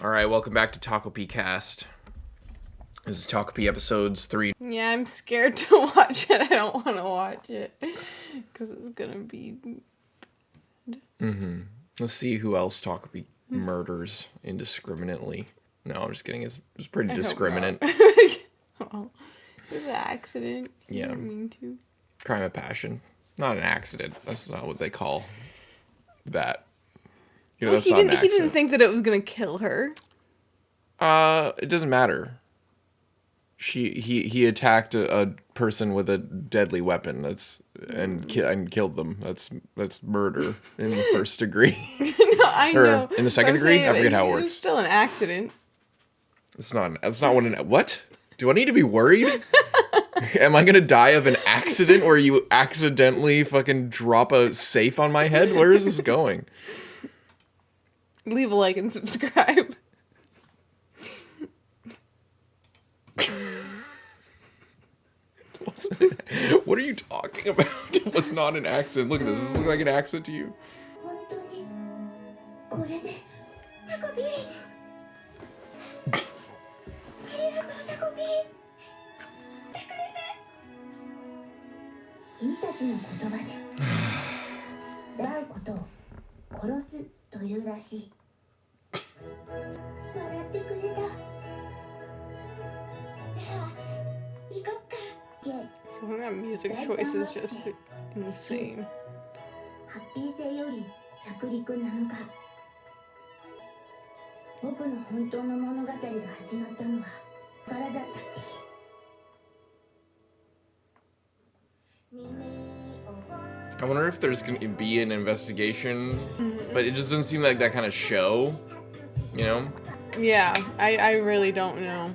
All right, welcome back to Takopi cast. This is Takopi episodes 3. Yeah, I'm scared to watch it. I don't want to watch it because it's gonna be. Let's see who else Takopi murders indiscriminately. No, I'm just kidding. It's pretty discriminate. Oh, it was an accident. Yeah. I didn't mean to. Crime of passion. Not an accident. That's not what they call that. You know, Well, that's not an he accident. didn't think that it was gonna kill her. It doesn't matter. He attacked a person with a deadly weapon. And killed them. That's murder in the first degree. No, I know. In the second degree, I forget how it It works. was still an accident. It's not. That's not what. Do I need to be worried? Am I gonna die of an accident where you accidentally fucking drop a safe on my head? Where is this going? Leave a like and subscribe. What are you talking about? It was not an accident. Look at this. Does this look like an accident to you? これでタコピーありがとうタコピーてくれて君たちの言葉で出会うことを殺すというらしい笑ってくれたじゃあ行こっかイェイ Some of that music choice is just insane. ハッピー性より着陸なのか僕の本当の物語が始まったのはからだったっけ I wonder if there's gonna be an investigation, but it just doesn't seem like that kind of show, you know? Yeah, I really don't know.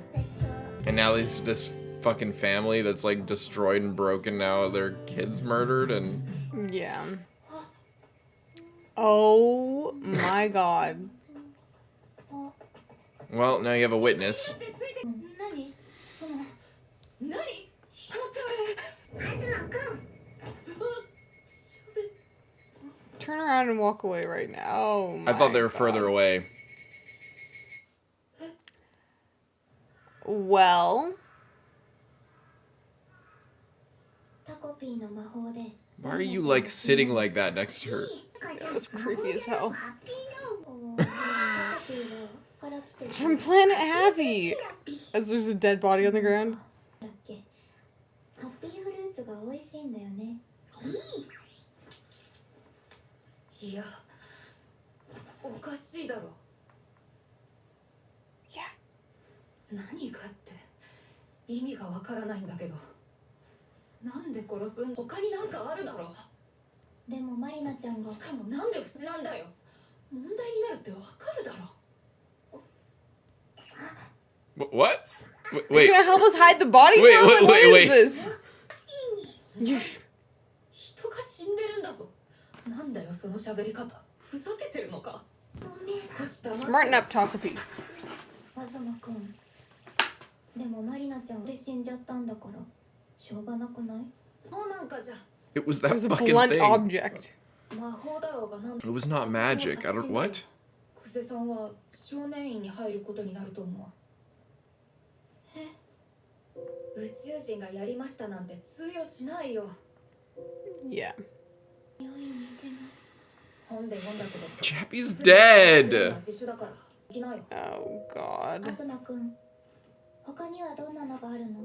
And now this fucking family that's like destroyed and broken, now their kids murdered, and Yeah. Oh my god. well, now you have a witness. 何その何気持ち悪い東くん Turn around and walk away right now. Oh my I thought they were god. further away. Well, タコピーの魔法で Why are you like sitting like that next to her? that's creepy as hell. ハッピーのタコピーはから来て It's from Planet Happy. As there's a dead body on the ground. だっけハッピーフルーツが美味しいんだよねいや、おかしいだろ。 Yeah. 何かって意味がわからないんだけど。なんで殺すん？他になんかあるだろ。でもマリナちゃんがしかもなんで不治なんだよ。問題になるってわかるだろ。 What? You're Wait. gonna help us hide the body? Wait, now? wait, Like, what wait, is wait. this? 人が死んでるんだぞ。なんだよその喋り方。ふざけてるのか。ごめん少し黙って Smarten up, Takopi. 東くんでもマリナちゃんで死んじゃったんだからしょうがなくないそうなんかじゃ。 It was It that was a fucking blunt thing. object. 魔法だろうがなんだ。 It was not magic. I don't. What? 久世さんは少年院に入ることになると思う。え？宇宙人がやりましたなんて通用しないよ。 Yeah. 良い人間本で読んだけど。 Chappy's dead. 自主だから。行きなよ。 Oh god. 東くん他にはどんなのがあるの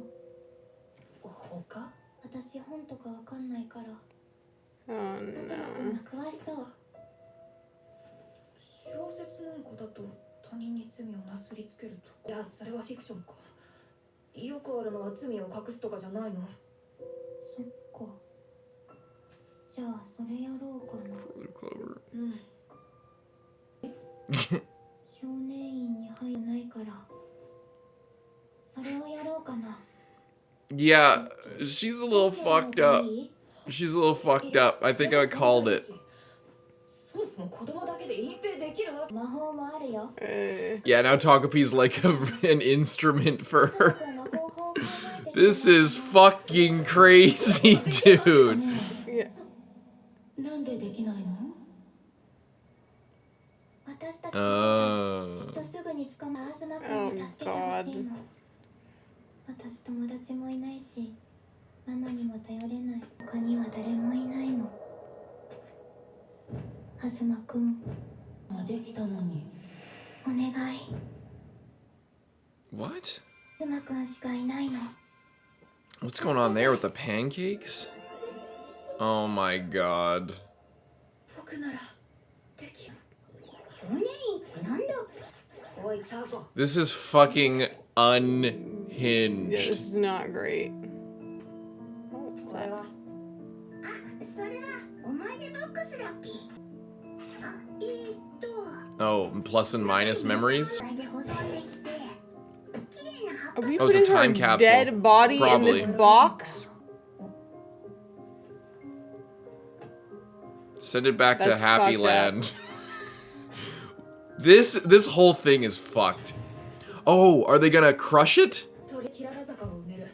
他？私本とかわかんないから Oh 東くん no. が詳しそう小説なんかだと他人に罪をなすりつけると。いや、それはフィクションか。よくあるのは罪を隠すとかじゃないの。そっかじゃあそれやろうかな Clover. うん。少年院に入らないからそれをやろうかな Yeah, she's a little fucked up. She's a little fucked up. I think I called it. そもそも子供だけで隠蔽できるわけ。魔法もあるよ Yeah, now Takopi's like an instrument for 東 her. くんが方法を考えて This is fucking crazy, dude. ね Yeah. えなんでできないの私たちきっとすぐに頼れない他には誰もいないの東くんできたのにお願い What? 東くんしかいないの What's going on there with the pancakes? Oh my god. 僕ならできる少年院ってなんだおいタコ This is fucking Yeah, unhinged. this is not great. Oh, what's これ that? はそれは思い出ボックスだっぴOh, plus and minus memories? Are we Oh, it's a putting time her capsule. dead body in Probably. this box? Send it back to That's Happy fucked up. Land. This whole thing is fucked. Oh, are they gonna crush it? 鳥キララ坂を埋める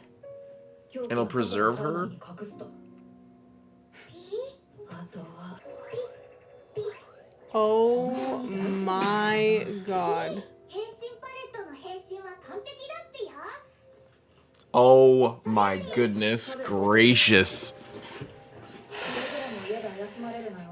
It'll preserve her? 隠すとあとは Oh my god. 変身パレットの変身は完璧だってや Oh my goodness gracious. それぞれの家で怪しまれるなよ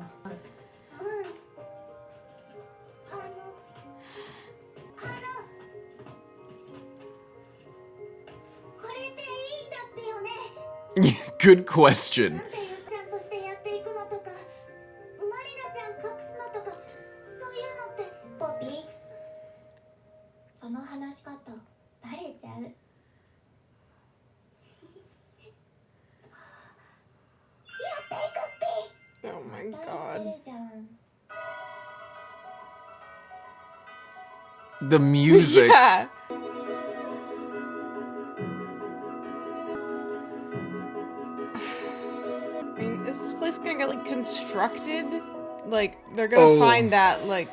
これでいいんだってよね Good question. なんてゆっちゃんとしてやっていくのとかマリナちゃん隠すのとかそういうのってポピーその話し方バレちゃうやっていくっぴ Oh my また言 god. ってるじゃん The music. Yeah. I mean, is this place gonna get like constructed? Like they're gonna Oh. find that like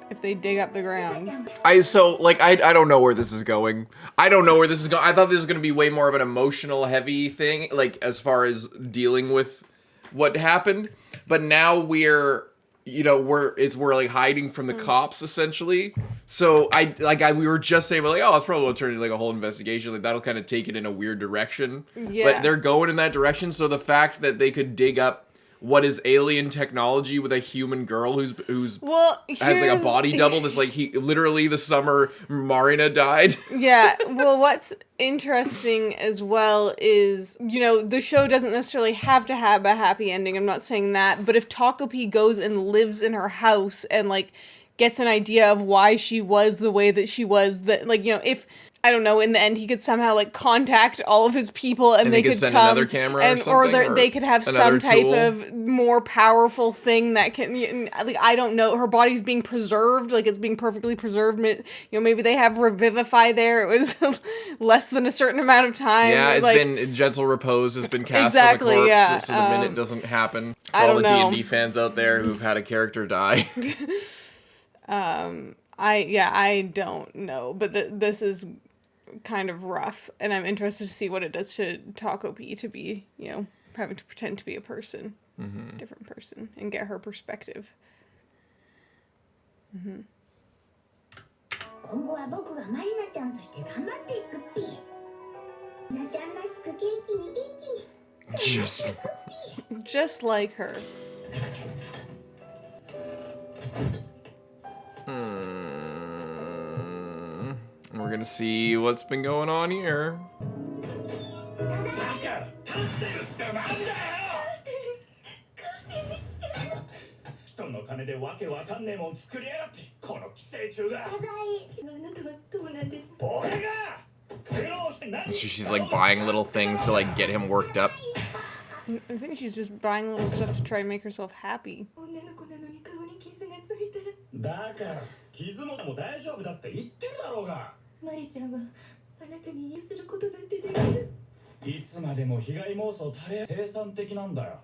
if they dig up the ground. I don't know where this is going. I don't know where this is going. I thought this was going to be way more of an emotional heavy thing, like as far as dealing with what happened. But now we're like hiding from the cops essentially. So we were just saying like, oh, it's probably going to turn into like a whole investigation. Like that'll kind of take it in a weird direction. Yeah. But they're going in that direction. So the fact that they could dig up what is alien technology with a human girl who's Well, has like a body double. This like he literally the summer Marina died. Yeah, well, what's interesting as well is, the show doesn't necessarily have to have a happy ending. I'm not saying that, but if Takopi goes and lives in her house and like gets an idea of why she was the way that she was, that like if I don't know, in the end he could somehow like contact all of his people and they could send come another camera or something, or they could have another some type tool. of more powerful thing that can like I don't know, her body's being preserved, like it's being perfectly preserved. Maybe they have Revivify there. It was less than a certain amount of time. Yeah, it's like, been gentle repose has been cast Exactly, on the corpse, yeah, so the minute doesn't happen. For I all the don't know. D&D fans out there who've had a character die. I don't know, but this is kind of rough, and I'm interested to see what it does to Takopi to be, having to pretend to be a person, different person, and get her perspective. 今後は僕がマリナちゃんとして頑張っていくっぴなちゃんらしく元気に元気に Just like her. We're gonna see what's been going on here. 人の金でわけわかんねえもん作りやがってこの寄生虫がただいあなたはどうなんです俺が苦労して何 So she's like buying little things to like get him worked up. I think she's just buying little stuff to try and make herself happy. 女の子なのに顔に傷がついたらだから傷も大丈夫だって言ってるだろうがマリちゃんはあなたに癒することだってできるいつまでも被害妄想垂れ生産的なんだよ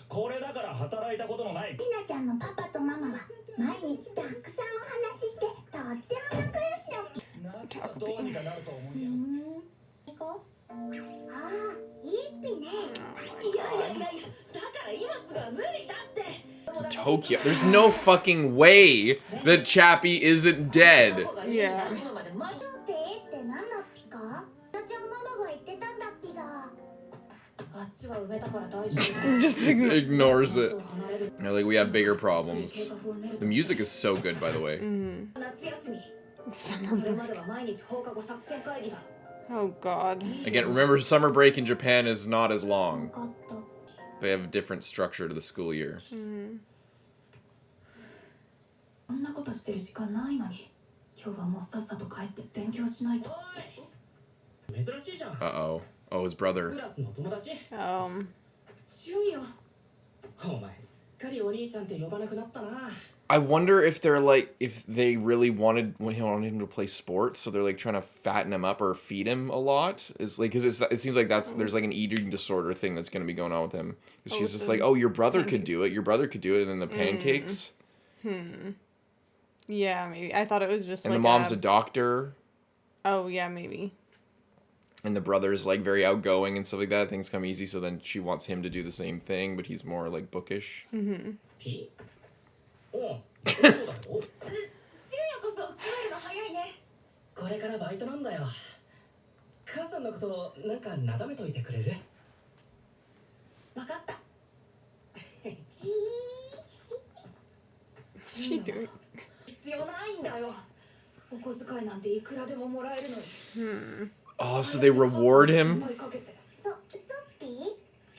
これだから働いたことのないリナちゃんのパパとママは毎日たくさんお話ししてとっても仲良しだなんとかどうにかなると思うよ行こうああいいっぴねいやだから今すぐは無理だって Tokyo. There's no fucking way that Chappy isn't dead. Yeah. ちょっとって何だっぴかリナちゃんママが言ってたんだっぴがあっちちは埋めたから大丈夫。 Just ignore. Ignores 街 it. を離れる They're like, we have bigger 計 problems. 画を練る The music is so good, by the way. 夏休み Summer それ break. までは毎日放課後作戦会議だ Oh God. Again, remember, summer break in Japan is not as 分 long. かった They have a different structure to the school year. こんなことしてる時間ないのに今日はもうさっさと帰って勉強しないと珍しいじゃん。 Uh-oh. Oh, his ク brother. ラスの友達。純也お前すっかりお兄ちゃんって呼ばなくなったな。 I wonder if they're like, if they really wanted him to play sports, so they're like trying to fatten him up or feed him a lot. Is like, because it seems like there's like an eating disorder thing that's going to be going on with him. 'Cause she's just like, oh, your brother could do it. Your brother could do it. And then the pancakes. Yeah, maybe. I thought it was just And like the mom's a doctor. Oh yeah, maybe. And the brother's like very outgoing and stuff like that. Things come easy, so then she wants him to do the same thing, but he's more like bookish. ピおう、そうだろ。純也こそ帰るの早いねこれからバイトなんだよ。母さんのことなんかなだめといてくれる？分かった What's she doing? 必要ないんだよお小遣いなんていくらでももらえるのに Oh, so they reward him? 心配かけてそっぴ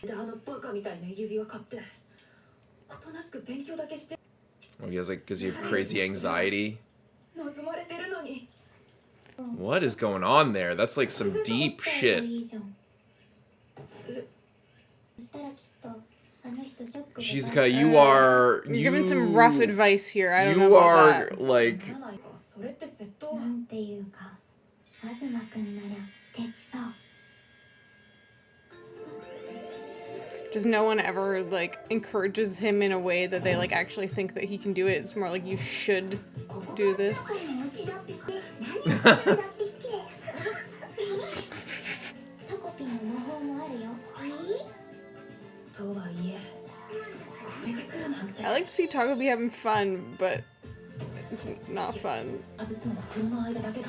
ーであのバカみたいな指輪買っておとなしく勉強だけして Oh, he has like, because you have crazy anxiety. 望まれてるのに What is going on there? That's like some deep い shit. いじゃんそしたらきっとあの人ショックで Shizuka, you are You're giving some rough advice here. I don't know You about are that. like ならないかそれって窃盗なんていうか東くんならできそう Just no one ever like encourages him in a way that they like actually think that he can do it. It's more like you should do this. このうちだっぴけ何やってんだっぴけタコピーの魔法もあるよとはいえ超えてくるなんて I like to see Takopi having fun, but it's not fun. 外すのは風呂の間だけだ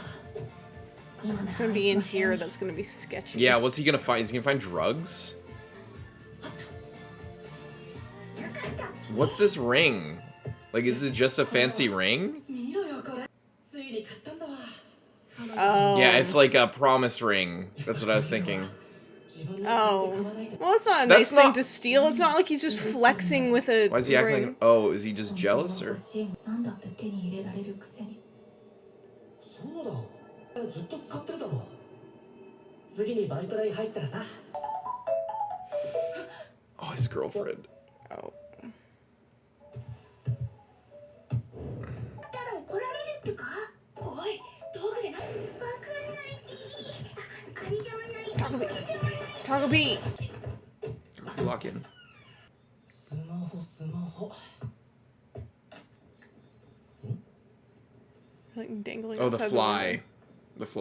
It's gonna be in here that's gonna be sketchy. Yeah, what's he gonna find? Is he gonna find drugs? What's this ring? Like, is it just a fancy ring? 見ろよこれ。ついに買ったんだわ。 Oh. Yeah, it's like a promise ring. That's what I was thinking. 自分の Oh. 買わないで Well, it's not a That's nice thing not- to steal. It's not like he's just flexing with a Why is he acting ring. like... Oh, is he just jealous, or... なんだって手に入れられるくせにそうだ。ずっと使ってるだろ。次にバイト代入ったらさ。 Oh, his girlfriend. Oh. たら怒られるってかおい道具でなわかんないぴーあれじゃない Takopi. Takopi. Lock in. スマホスマホ。 Like dangling. Oh, the outside fly.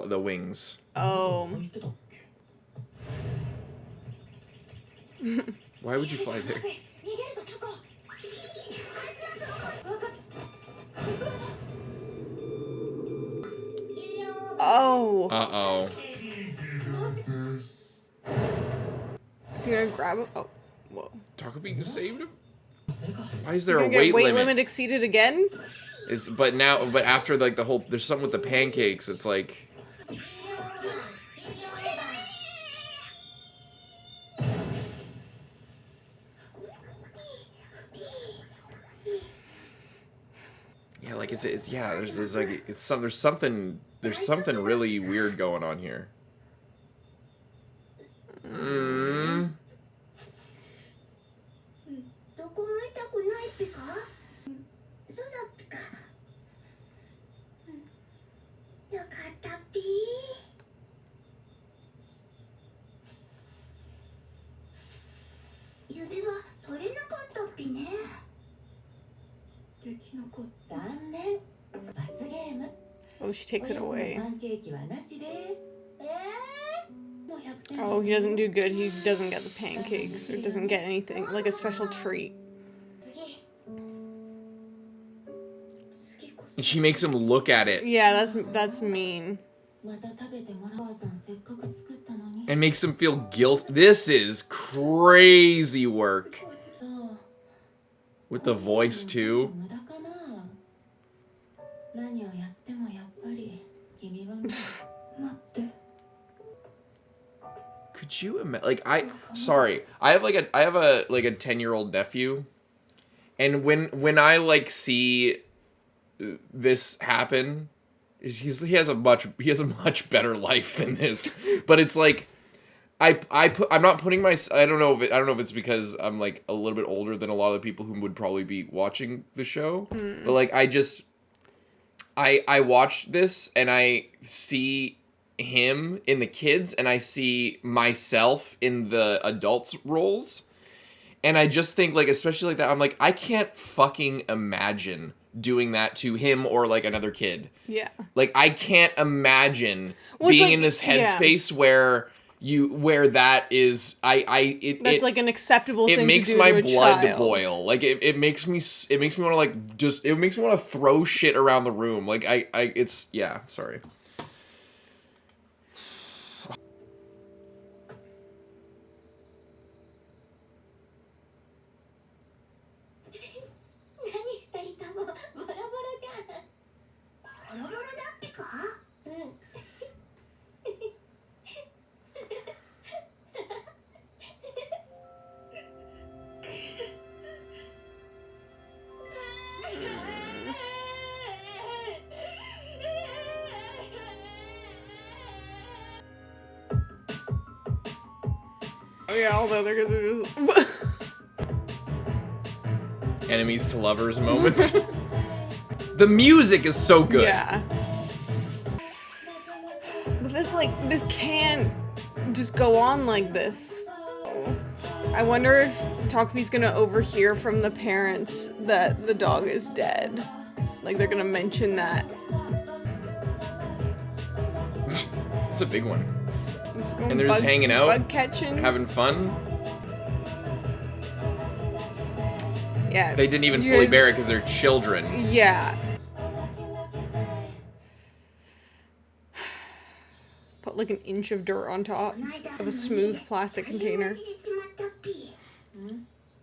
The wings. Oh. 言ってたっけ？ Why would you fly there? 逃げるぞタコ分かっ Oh. Uh-oh. Is he gonna grab it? Oh. Whoa. Takopi saved him? それか。 Why is there a Gonna get weight weight limit? limit exceeded again? But after like the whole... There's something with the pancakes. It's like... Yeah, like it's yeah. There's like there's something really weird going on here. どこも痛くないぴかそうだぴかよかったぴー指輪取れなかったぴねできなかった残念罰ゲーム Oh, she takes it おやつ away. のパンケーキはなしですもう100点 Oh, he doesn't do good. He doesn't get the pancakes or doesn't get anything like a special treat. 次こそ And she makes him look at it. Yeah, that's mean. And makes him feel guilt. This is crazy work. With the voice, too. Could you imagine? Like, I have a 10-year-old nephew, and when I like see this happen, he has a much better life than this. But it's like, I'm not putting my, I don't know if it's because I'm like a little bit older than a lot of the people who would probably be watching the show, but like I watched this and I see him in the kids and I see myself in the adults roles, and I just think, like, especially like that, I'm like, I can't fucking imagine doing that to him or like another kid. Yeah. Like, I can't imagine Well, it's being like, in this headspace where that is, that's like an acceptable thing to do. It makes to my a blood child. boil. Like, it makes me want to like it makes me want to throw shit around the room. Like, it's, yeah, sorry. Oh yeah, all the other kids are just... Enemies to lovers moments. The music is so good. Yeah. But this can't just go on like this. I wonder if Takopi's gonna overhear from the parents that the dog is dead. Like, they're gonna mention that. It's a big one. And they're just hanging out, bug catching, having fun. Yeah. They didn't even fully bear it because they're children. Yeah. Put like an inch of dirt on top of a smooth plastic container.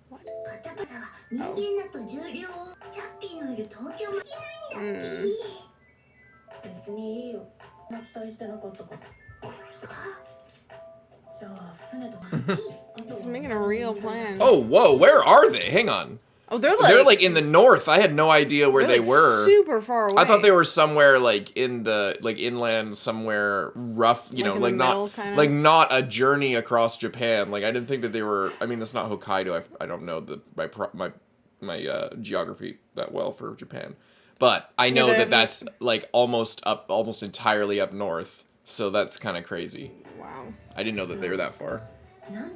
What? Oh. He's making a real plan. Oh, whoa, where are they? Hang on. Oh, they're like in the north. I had no idea where they were. Super far away. I thought they were somewhere like in the inland, somewhere rough, you know, like not kinda? like not a journey across Japan. Like, I didn't think that they were. I mean, that's not Hokkaido. I don't know my geography that well for Japan, but I know that's like almost entirely up north. So that's kind of crazy. Wow. I didn't know that they were that far. I'd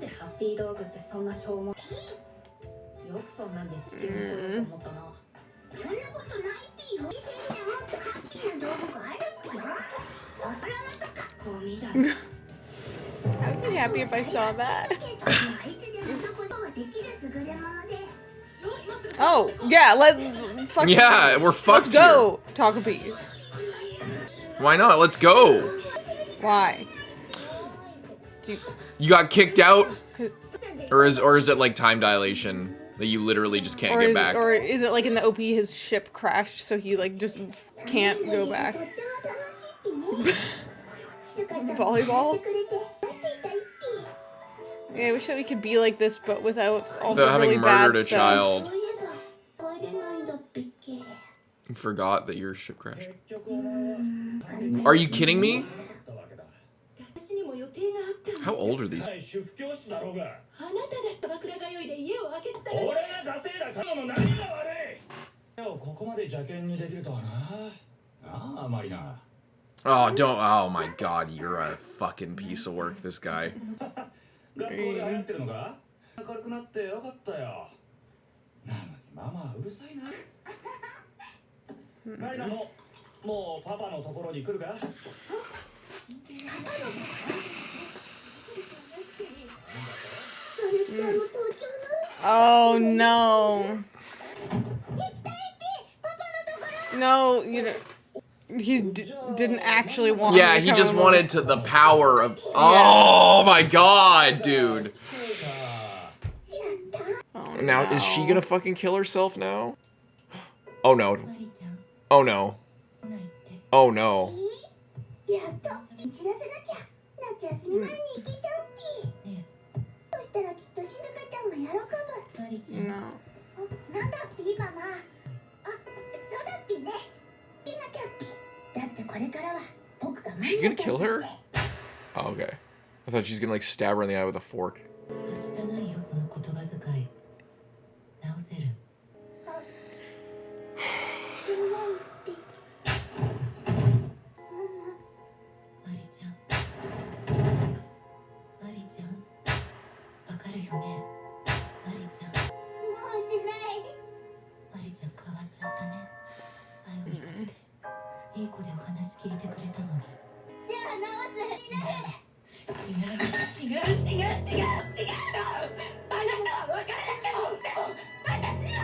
be happy if I saw that. Oh, yeah, we're fucked. Let's go, Takopi. Why not? Let's go. Why? You got kicked out? Or is it like time dilation that you literally just can't get back? Or is it like in the OP his ship crashed so he like just can't go back? Volleyball? Yeah, I wish that we could be like this but without all the really bad murdered a stuff. child. You forgot that your ship crashed. Are you kidding me? How old are these? Oh, don't. Oh my god, you're a fucking piece of work, this guy. Oh no. No, didn't actually want. Yeah, him to he come just and wanted to the power of. Oh my god, dude. Oh, Now, is she gonna fucking kill herself now? Oh no. Oh no. Oh no. やっと知らせなきゃ。夏休み前に行けちゃうっぴ。そしたらきっと静香ちゃんが喜ぶ。 No. なんだっぴママ。あ、そうだっぴね。いなきゃっぴ。だってこれからは僕がマ Is she リ gonna ナちゃん kill と her? して。 Oh, okay. I thought she's gonna like stab her in the eye with a fork. はしたないよその言葉遣い直せるすまんっぴ。マリちゃんマリちゃんわかるよねマリちゃんもうしない。マリちゃん変わっちゃったね前を見かけていい子でお話聞いてくれたのにじゃあ直す。違う違う違う違う違う違うのあなたは別れなくてもでも私は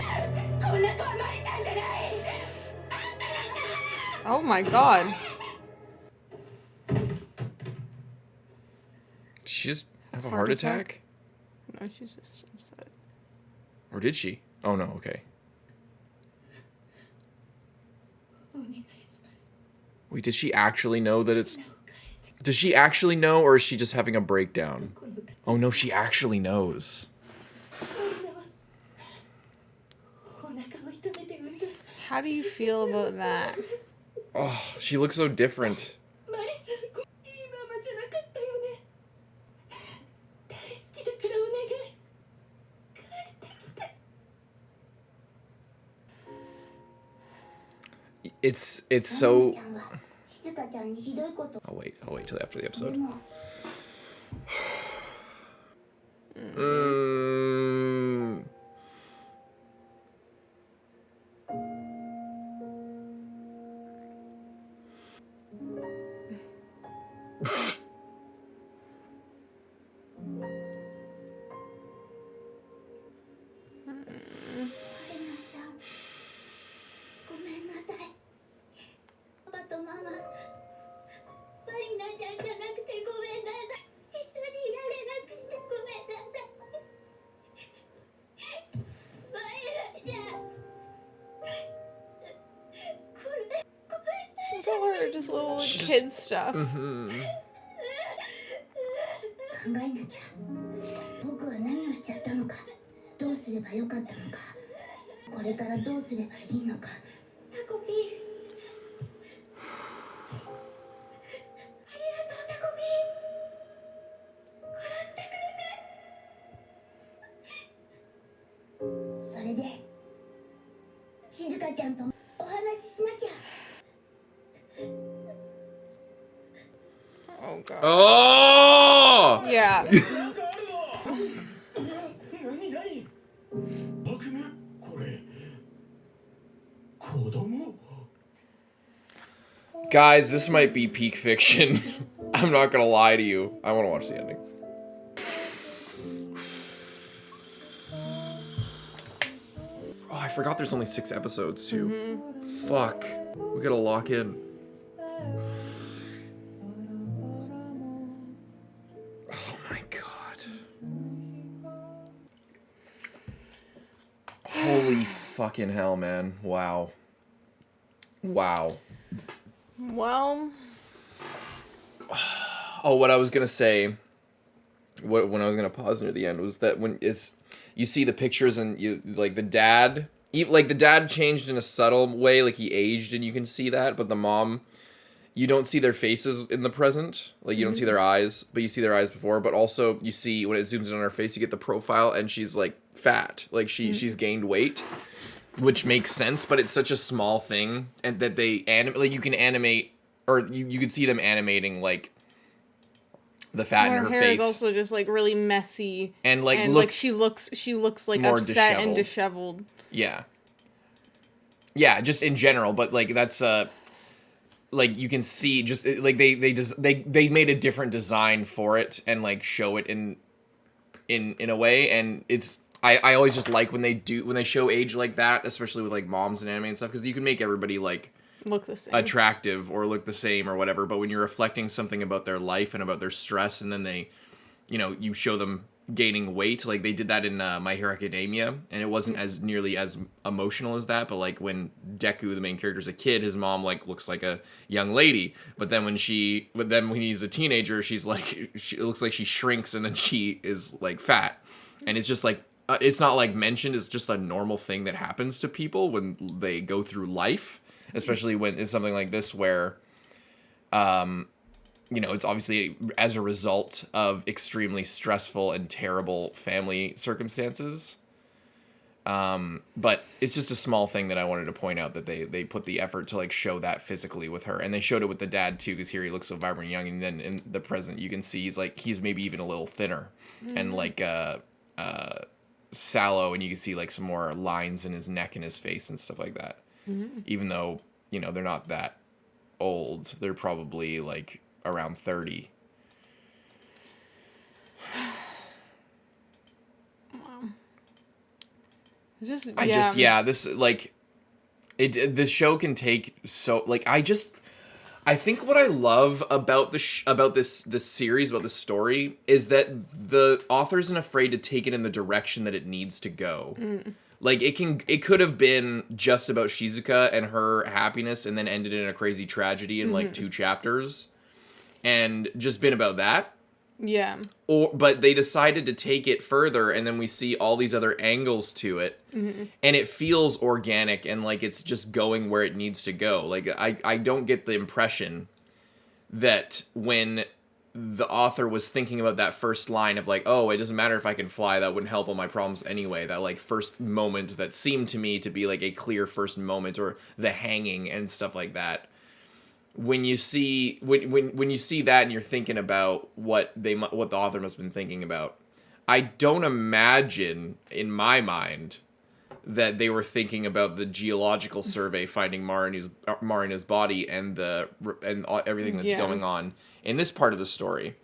こんな子はマリちゃんじゃない Oh my god. Did she just have a heart attack? No, she's just upset. Or did she? Oh no, okay. お願いします Wait, did she actually know that it's... お返して Does she actually know, or is she just having a breakdown? この方 Oh no, she actually knows. お腹を痛めて産んだ How do you feel about that? Oh, she looks so different. マリちゃんいいママじゃなかったよね大好きだからお願い帰ってきて It's マリ so... ちゃんは静香ちゃんにひどいこと。 I'll wait till after the で episode. も Mm. Look at her, just little like, She's- kid stuff. Mhm. 考えなきゃ。僕は何をしちゃったのか。どうすればよかったのか。これからどうすればいいのか。タコピーありがとうタコピー殺してくれてそれで静香ちゃんとお話ししなきゃ。 Oh god. Oh! Yeah. なんかあるの何僕ねこれ子供 Guys, this might be peak fiction. I'm not gonna lie to you. I want to watch the ending. Oh, I forgot there's only 6 episodes, too. Fuck. We gotta lock in. Oh my god. Holy fucking hell, man. Wow. Wow. Well, Oh, what I was gonna say, when I was gonna pause near the end, was that when it's you see the pictures and you like the dad, like the dad changed in a subtle way, like he aged and you can see that, but the mom, you don't see their faces in the present, like you don't see their eyes, but you see their eyes before. But also you see when it zooms in on her face, you get the profile and she's like fat, like she's gained weight, which makes sense. But it's such a small thing, and that they like you can animate, or you can see them animating like the fat in her her hair face, is also just like really messy, and like and looks she looks like more upset and disheveled. yeah, just in general. But like that's like you can see just like they made a different design for it and like show it in a way, and it's I always just like when they show age like that, especially with like moms and anime and stuff, because you can make everybody like look the same, attractive or look the same or whatever, but when you're reflecting something about their life and about their stress, and then they, you show them gaining weight, like they did that in My Hero Academia, and it wasn't as nearly as emotional as that, but like when Deku, the main character, is a kid, his mom like looks like a young lady, but then when he's a teenager, she looks like she shrinks, and then she is like fat, and it's just like it's not like mentioned, it's just a normal thing that happens to people when they go through life, especially when it's something like this where it's obviously as a result of extremely stressful and terrible family circumstances. But it's just a small thing that I wanted to point out, that they put the effort to like show that physically with her. And they showed it with the dad too, because here he looks so vibrant and young. And then in the present, you can see he's maybe even a little thinner and like sallow. And you can see like some more lines in his neck and his face and stuff like that. Even though, they're not that old. They're probably like around 30. Wow. This show can take so like I think what I love about this series, about this story, is that the author isn't afraid to take it in the direction that it needs to go. Like it could have been just about Shizuka and her happiness and then ended in a crazy tragedy in like 2 chapters and just been about that. Yeah. But they decided to take it further, and then we see all these other angles to it, and it feels organic and like it's just going where it needs to go. Like I don't get the impression that when the author was thinking about that first line of like, oh, it doesn't matter if I can fly, that wouldn't help all my problems anyway, that like first moment that seemed to me to be like a clear first moment, or the hanging and stuff like that. When you see when you see that and you're thinking about what the author must have been thinking about, I don't imagine in my mind that they were thinking about the geological survey finding Marina's body and everything that's going on in this part of the story.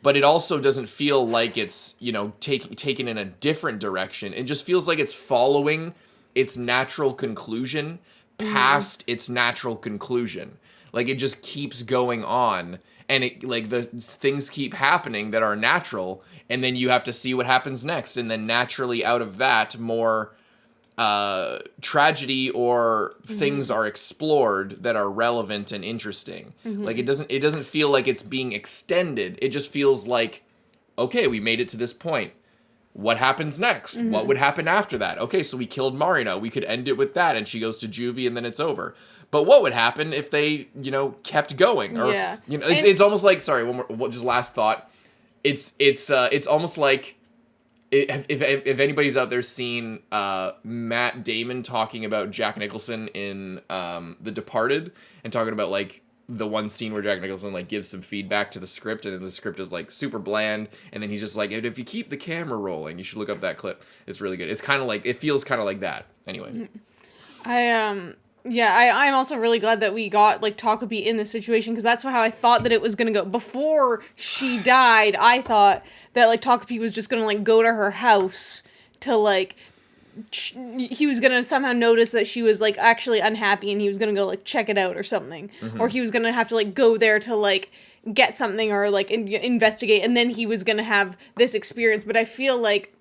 But it also doesn't feel like it's taken in a different direction. It just feels like it's following its natural conclusion past its natural conclusion. Like, it just keeps going on, and it like the things keep happening that are natural, and then you have to see what happens next, and then naturally out of that more tragedy or things are explored that are relevant and interesting. Like it doesn't feel like it's being extended. It just feels like, okay, we made it to this point. What happens next? What would happen after that? Okay, so we killed Marina. We could end it with that, and she goes to juvie, and then it's over. But what would happen if they, kept going? Or it's almost like, sorry, one more, just last thought. It's almost like if anybody's out there seen Matt Damon talking about Jack Nicholson in The Departed, and talking about like the one scene where Jack Nicholson like gives some feedback to the script, and then the script is like super bland, and then he's just like, if you keep the camera rolling, you should look up that clip. It's really good. It's kind of like, it feels kind of like that. Anyway. I'm also really glad that we got, like, Takopi in this situation, because that's how I thought that it was going to go. Before she died, I thought that, like, Takopi was just going to, like, go to her house to, like, he was going to somehow notice that she was, like, actually unhappy, and he was going to go, like, check it out or something. Or he was going to have to, like, go there to, like, get something or, like, investigate, and then he was going to have this experience. But I feel like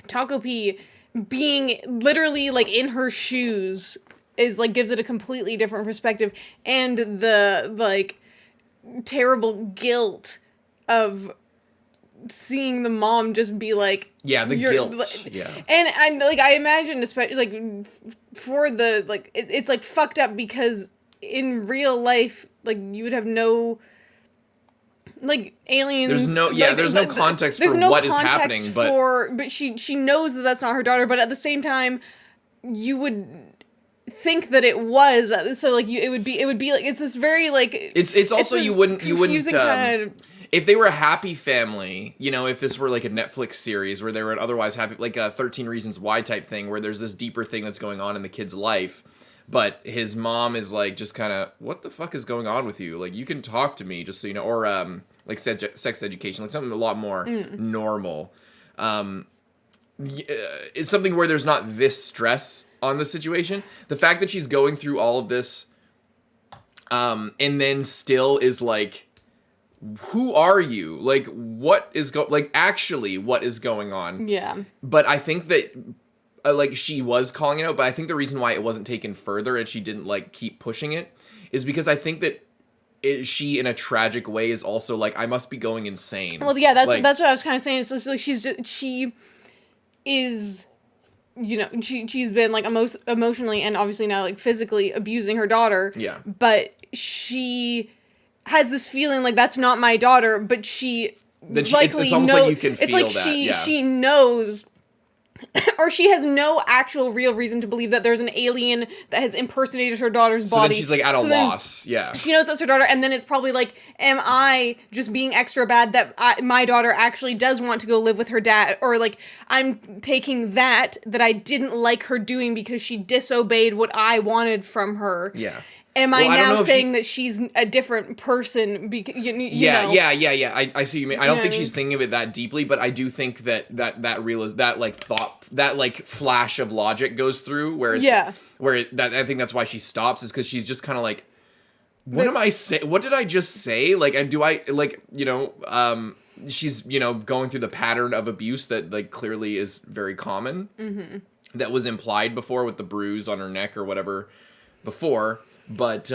Takopi being literally, like, in her shoes is like gives it a completely different perspective, and the like terrible guilt of seeing the mom just be like, the guilt, and I imagine, especially like for the like it's like fucked up, because in real life, like, you would have no, like, aliens. There's no context for what is happening, but she knows that that's not her daughter, but at the same time, you would think that it was, so like it would be like, it's this very like it's also you wouldn't kind of, if they were a happy family, if this were like a Netflix series where they were otherwise happy, like a 13 Reasons Why type thing, where there's this deeper thing that's going on in the kid's life, but his mom is like just kind of, what the fuck is going on with you? Like, you can talk to me, just so you know, or like sex education, like something a lot more normal. It's something where there's not this stress on the situation. The fact that she's going through all of this And then still is like, who are you? Like, what is actually what is going on? Yeah. But I think that like she was calling it out, but I think the reason why it wasn't taken further and she didn't like keep pushing it is because I think that she in a tragic way is also like, I must be going insane. Well, yeah, that's like, what I was kind of saying. It's just like she is, you know, she's been like emotionally and obviously now like physically abusing her daughter. Yeah. But she has this feeling like that's not my daughter, but likely it's almost like you can feel like that. she knows. Or she has no actual real reason to believe that there's an alien that has impersonated her daughter's body. So then she's like at a loss. Yeah. She knows that's her daughter, and then it's probably like, am I just being extra bad that my daughter actually does want to go live with her dad? Or like, I'm taking that I didn't like her doing because she disobeyed what I wanted from her. Yeah. Am I now saying that she's a different person? Because you know? Yeah. I see what you mean. I don't think she's thinking of it that deeply, but I do think that like thought, that like flash of logic goes through where it's I think that's why she stops, is because she's just kind of like, what am I saying? What did I just say? Like, do I like, you know, she's, you know, going through the pattern of abuse that like clearly is very common. Mm-hmm. That was implied before with the bruise on her neck or whatever before. But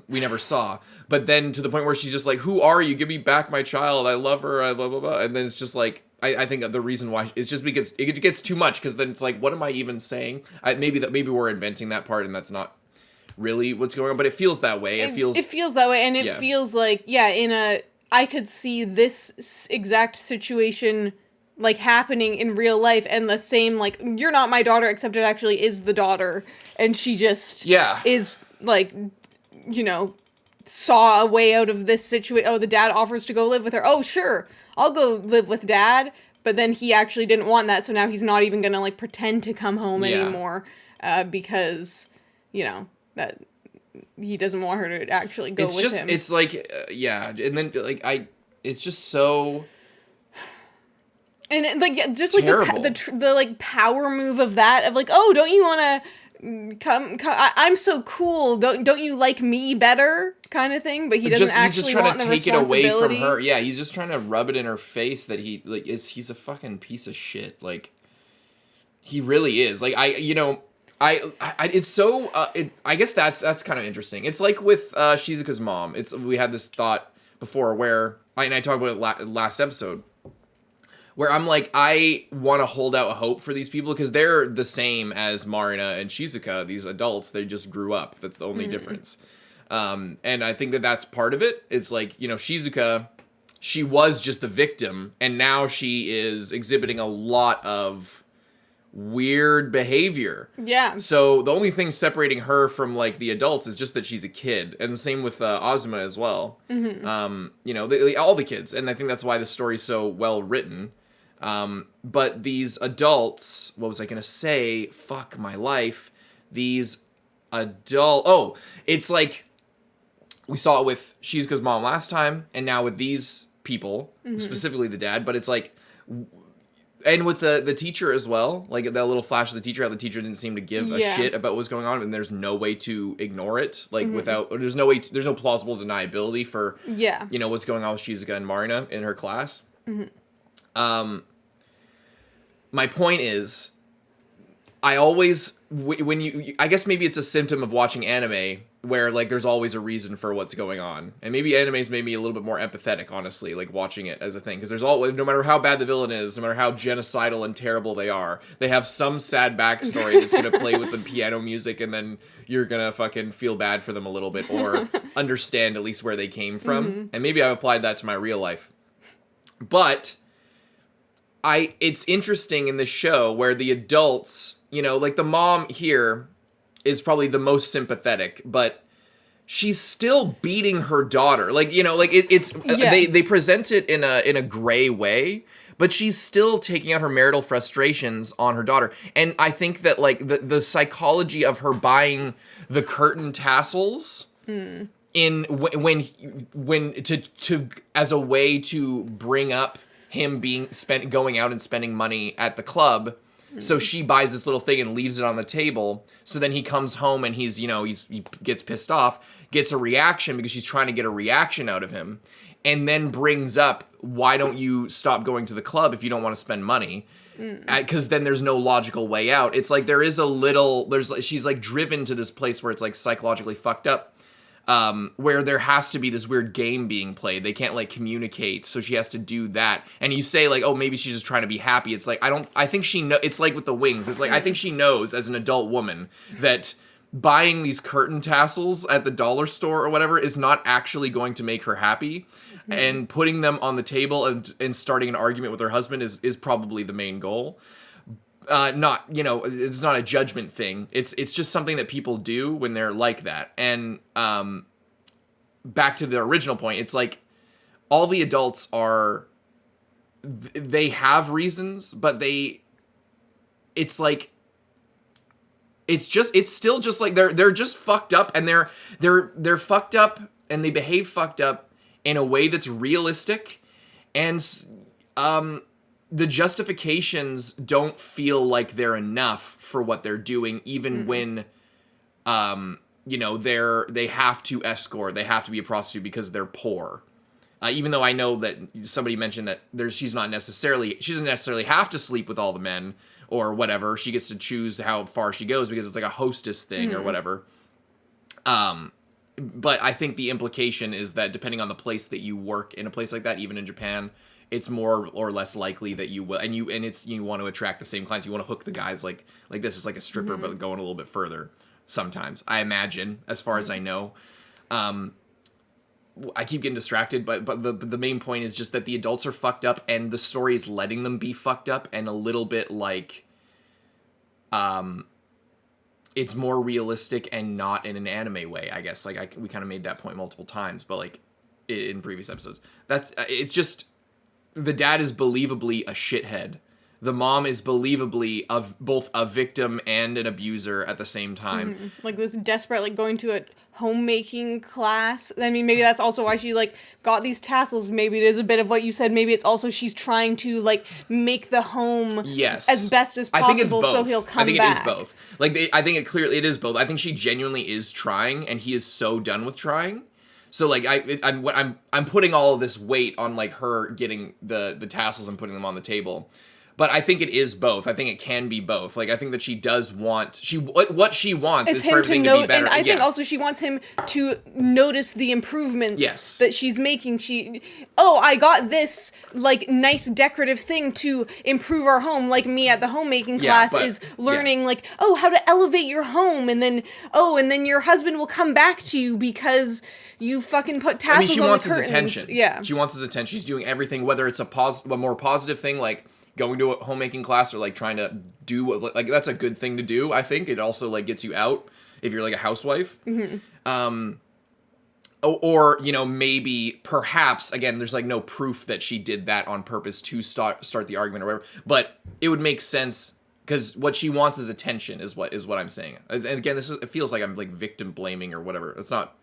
we never saw. But then to the point where she's just like, who are you? Give me back my child. I love her. I blah, blah, blah. And then it's just like, I think the reason why it's just because it gets too much, because then it's like, what am I even saying? Maybe we're inventing that part and that's not really what's going on, but it feels that way. It feels that way, and it feels like, I could see this exact situation like happening in real life, and the same, like, you're not my daughter, except it actually is the daughter, and she just is like, you know, saw a way out of this situation. Oh, the dad offers to go live with her. Oh, sure, I'll go live with dad. But then he actually didn't want that, so now he's not even gonna like pretend to come home anymore, because, you know, that he doesn't want her to actually go with him. It's like, and then like it's just so. And like, just like terrible. the like power move of that, of like, oh, don't you want to come I'm so cool, don't you like me better, kind of thing. But he doesn't actually want the responsibility. He's just trying to take it away from her. Yeah, he's just trying to rub it in her face that he's a fucking piece of shit. Like, he really is. Like, it's so I guess that's kind of interesting. It's like with Shizuka's mom. We had this thought before where I talked about it last episode, where I'm like, I want to hold out hope for these people because they're the same as Marina and Shizuka, these adults. They just grew up. That's the only difference. And I think that's part of it. It's like, you know, Shizuka, she was just the victim, and now she is exhibiting a lot of weird behavior. Yeah. So the only thing separating her from like the adults is just that she's a kid, and the same with Azuma as well. Mm-hmm. You know, all the kids, and I think that's why the story's so well written. But these adults, what was I gonna say? Fuck my life. These it's like we saw it with Shizuka's mom last time, and now with these people, specifically the dad. But it's like, and with the teacher as well, like that little flash of the teacher, how the teacher didn't seem to give a shit about what's going on, and there's no way to ignore it, like there's no plausible deniability for you know what's going on with Shizuka and Marina in her class. My point is, I always, I guess maybe it's a symptom of watching anime where like there's always a reason for what's going on, and maybe anime's made me a little bit more empathetic, honestly, like watching it as a thing, because there's always, no matter how bad the villain is, no matter how genocidal and terrible they are, they have some sad backstory that's gonna play with the piano music, and then you're gonna fucking feel bad for them a little bit, or understand at least where they came from, and maybe I've applied that to my real life, but it's interesting in this show where the adults, you know, like the mom here is probably the most sympathetic, but she's still beating her daughter. Like, you know, like they present it in a gray way, but she's still taking out her marital frustrations on her daughter. And I think that like the psychology of her buying the curtain tassels in when to as a way to bring up him going out and spending money at the club, So she buys this little thing and leaves it on the table. So then he comes home and he gets pissed off, gets a reaction because she's trying to get a reaction out of him, and then brings up, why don't you stop going to the club if you don't want to spend money? Because then there's no logical way out. It's like she's like driven to this place where it's like psychologically fucked up, where there has to be this weird game being played. They can't like communicate, so she has to do that. And you say like, oh, maybe she's just trying to be happy. It's like, I think she know. It's like with the wings. It's like, I think she knows as an adult woman that buying these curtain tassels at the dollar store or whatever is not actually going to make her happy. And putting them on the table and starting an argument with her husband is probably the main goal. Not, it's not a judgment thing. It's just something that people do when they're like that. And back to the original point, it's like all the adults they have reasons, but it's still just like they're just fucked up, and they're fucked up and they behave fucked up in a way that's realistic, and the justifications don't feel like they're enough for what they're doing, even when they have to escort, they have to be a prostitute because they're poor. Even though I know that somebody mentioned that she doesn't necessarily have to sleep with all the men or whatever. She gets to choose how far she goes because it's like a hostess thing or whatever. But I think the implication is that depending on the place that you work in a place like that, even in Japan, it's more or less likely that you will, and you want to attract the same clients. You want to hook the guys like this is like a stripper, but going a little bit further. Sometimes I imagine, as far as I know, I keep getting distracted, but the main point is just that the adults are fucked up, and the story is letting them be fucked up, and a little bit like, it's more realistic and not in an anime way, I guess. Like we kind of made that point multiple times, but like in previous episodes, it's just the dad is believably a shithead. The mom is believably both a victim and an abuser at the same time. Like this desperate, like going to a homemaking class. I mean, maybe that's also why she like got these tassels. Maybe it is a bit of what you said. Maybe it's also she's trying to like make the home as best as possible. I think it's both. So he'll come back. I think it is both. Like I think it is both. I think she genuinely is trying, and he is so done with trying. So like I'm putting all of this weight on like her getting the tassels and putting them on the table. But I think it is both. I think it can be both. Like, I think that she does want... What she wants is for everything to be better. And I think also she wants him to notice the improvements that she's making. I got this, like, nice decorative thing to improve our home. Like me at the homemaking class is learning, like, how to elevate your home. And then your husband will come back to you because you fucking put tassels on the curtains. She wants his attention. Yeah. She wants his attention. She's doing everything, whether it's a more positive thing, like... going to a homemaking class or like trying to do like that's a good thing to do. I think it also like gets you out if you're like a housewife. Or maybe perhaps again there's like no proof that she did that on purpose to start the argument or whatever, but it would make sense because what she wants is attention is what I'm saying. And again, it feels like I'm like victim blaming or whatever. It's not